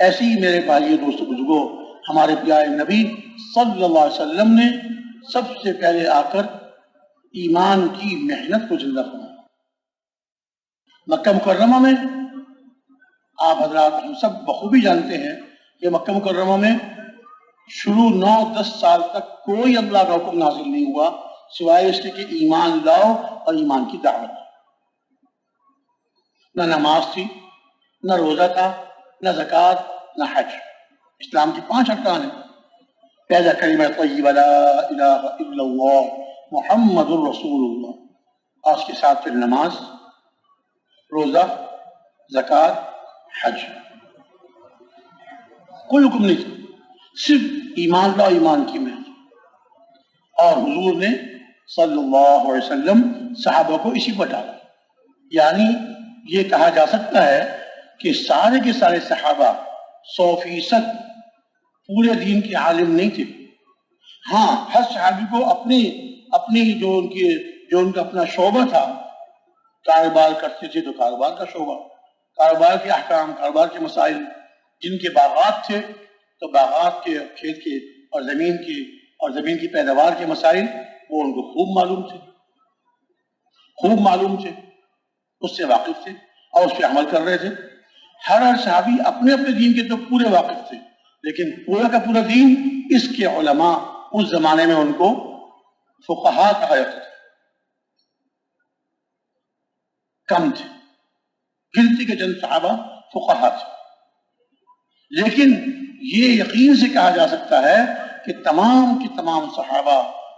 ایسے ہی میرے بھائی دوستو بزرگوں، ہمارے پیارے نبی صلی اللہ علیہ وسلم نے سب سے پہلے آ کر ایمان کی محنت کو زندہ فرمایا۔ مکہ مکرمہ میں آپ حضرات ہم سب بخوبی جانتے ہیں کہ مکہ مکرمہ میں شروع 9-10 سال تک کوئی اللہ کا حکم نازل نہیں ہوا سوائے اس کے کہ ایمان لاؤ اور ایمان کی دعوت۔ نہ نماز تھی، نہ روزہ تھا، نہ زکوٰۃ، نہ حج۔ اسلام کی 5 ارکان ہیں۔ پہلا کلمہ طیبہ لا الہ الا اللہ محمد الرسول اللہ، اور اس کے ساتھ پھر نماز، روزہ، زکوٰۃ، حج۔ کوئی حکم نہیں تھا، صرف ایمان لاؤ، ایمان کی محنت۔ اور حضور نے صلی اللہ علیہ وسلم صحابہ کو اسی پر ڈالا۔ یعنی یہ کہا جا سکتا ہے کہ سارے کے سارے صحابہ 100% پورے دین کے عالم نہیں تھے۔ ہاں، ہر صحابی کو اپنی جو ان کا اپنا شعبہ تھا، کاروبار کرتے تھے تو کاروبار کا شعبہ، کاروبار کے احکام، کاروبار کے مسائل، جن کے باغات تھے تو باغات کے، کھیت کے اور زمین کی پیداوار کے مسائل وہ ان کو خوب معلوم تھے، اس سے واقف تھے اور اس پہ عمل کر رہے تھے۔ ہر صحابی اپنے اپنے دین کے تو پورے واقف تھے، لیکن پورا کا پورا دین اس کے علماء اس زمانے میں ان کو فقہاء کہا جاتا تھا، کم تھے، گنتی کے چند صحابہ فقہاء تھے۔ لیکن یہ یقین سے کہا جا سکتا ہے کہ تمام کی تمام صحابہ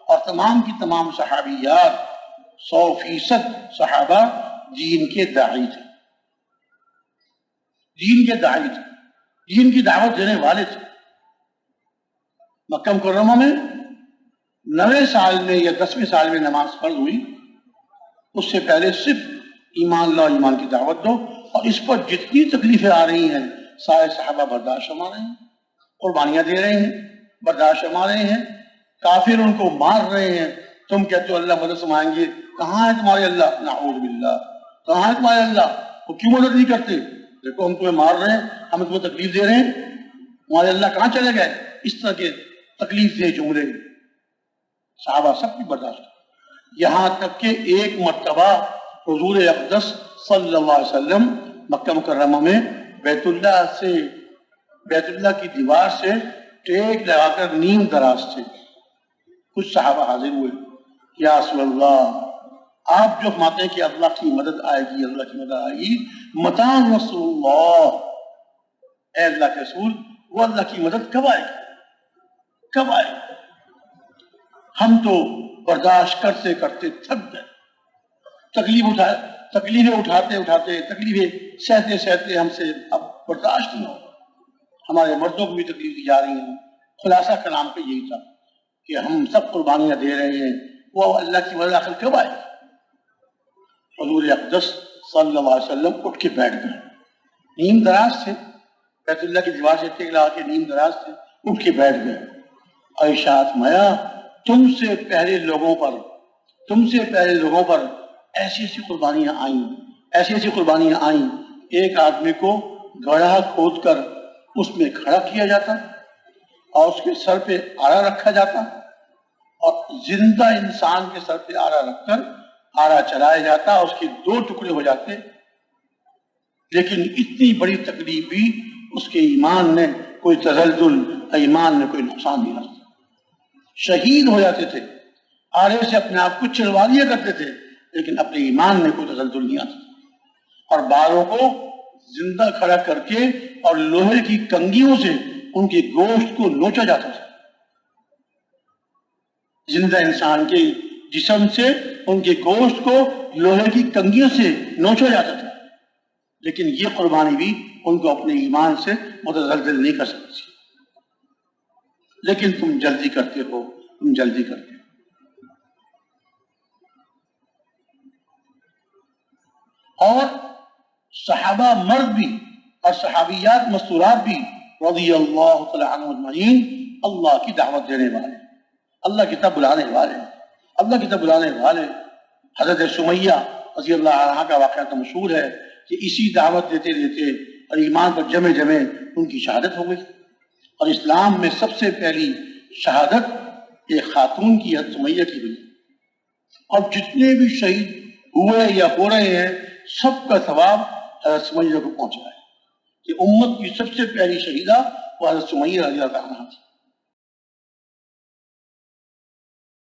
اور تمام کی تمام صحابیات 100% صحابہ دین کے داعی تھے، دین کی دعوت دینے والے تھے۔ مکہ مکرمہ میں 9ویں سال میں یا 10ویں سال میں نماز فرض ہوئی، اس سے پہلے صرف ایمان لاؤ، ایمان کی دعوت دو، اور اس پر جتنی تکلیفیں آ رہی ہیں سارے صحابہ برداشت فرما رہے ہیں، قربانیاں دے رہے ہیں، برداشت فرما رہے ہیں، کافر ان کو مار رہے ہیں۔ تم کہتے ہو اللہ مدد فرمائیں گے، کہاں ہے تمہارے اللہ؟ نعوذ باللہ، کہاں ہے تمہارے اللہ؟ وہ کیوں مدد نہیں کرتے؟ دیکھو ہم تمہیں مار رہے ہیں، ہم تمہیں تکلیف دے رہے ہیں، تمہارے اللہ کہاں چلے گئے؟ اس طرح کے تکلیف دے جملے صحابہ سب کی برداشت۔ یہاں تک کہ ایک مرتبہ حضور اقدس صلی اللہ علیہ وسلم مکہ مکرمہ میں بیت اللہ کی دیوار سے ٹیک لگا کر نیم دراز تھے۔ کچھ صحابہ حاضر ہوئے، یا رسول اللہ، آپ جو فرماتے ہیں کہ اللہ کی مدد آئے گی، اللہ کی مدد آئے گی، متى نصر اللہ، اے اللہ کے رسول وہ اللہ کی مدد کب آئے گی، کب آئے گی؟ ہم تو برداشت کرتے کرتے تھک گئے، تکلیفیں اٹھاتے تکلیفیں سہتے ہم سے اب برداشت نہیں ہو، ہمارے مردوں کو بھی تکلیف دی جا رہی ہیں۔ خلاصہ کلام پہ یہی تھا کہ ہم سب قربانیاں دے رہے ہیں، وہ اللہ کی مدد آخر کب آئے گی؟ حضور اقدس صلی اللہ علیہ وسلم اٹھ کے بیٹھ گئے، نیم دراز تھے، بیت اللہ کی دیوار سے ٹیک لگا کے نیم دراز تھے، اٹھ کے بیٹھ گئے۔ ارشاد فرمایا، تم سے پہلے لوگوں پر ایسی ایسی قربانیاں آئیں، ایک آدمی کو گڑھا کھود کر اس میں کھڑا کیا جاتا اور اس کے سر پہ آرا رکھا جاتا، اور زندہ انسان کے سر پہ آرا رکھ کر آرا چلایا جاتا، اس کے 2 ٹکڑے ہو جاتے، لیکن اتنی بڑی تکلیف بھی اس کے ایمان نے کوئی تزلزل، ایمان نے کوئی نقصان نہیں رکھتا۔ شہید ہو جاتے تھے، آرے سے اپنے آپ کو چلوا لیا کرتے تھے، لیکن اپنے ایمان میں کوئی تزلزل نہیں آتا، اور بالوں کو زندہ کھڑا کر کے اور لوہے کی کنگھیوں سے ان کے گوشت کو نوچا جاتا تھا۔ زندہ انسان کے جسم سے ان کے گوشت کو لوہے کی کنگھیوں سے نوچا جاتا تھا، لیکن یہ قربانی بھی ان کو اپنے ایمان سے متزلزل نہیں کر سکتی۔ لیکن تم جلدی کرتے ہو۔ اور صحابہ مرد بھی اور صحابیات مستورات بھی رضی اللہ تعالی عنہ اجمعین اللہ کی دعوت دینے والے، اللہ کی طرف بلانے والے حضرت سمیہ رضی اللہ عنہا کا واقعہ تو مشہور ہے کہ اسی دعوت دیتے اور ایمان پر جمے جمے ان کی شہادت ہو گئی. اور اسلام میں سب سے پہلی شہادت ایک خاتون کی حضرت سمیہ کی ہوئی. اور جتنے بھی شہید ہوئے یا ہو رہے ہیں سب کا ثواب حضرت سمیہ کو پہنچ رہا ہے کہ امت کی سب سے پہلی شہیدہ وہ حضرت سمیہ رضی اللہ عنہا تھی.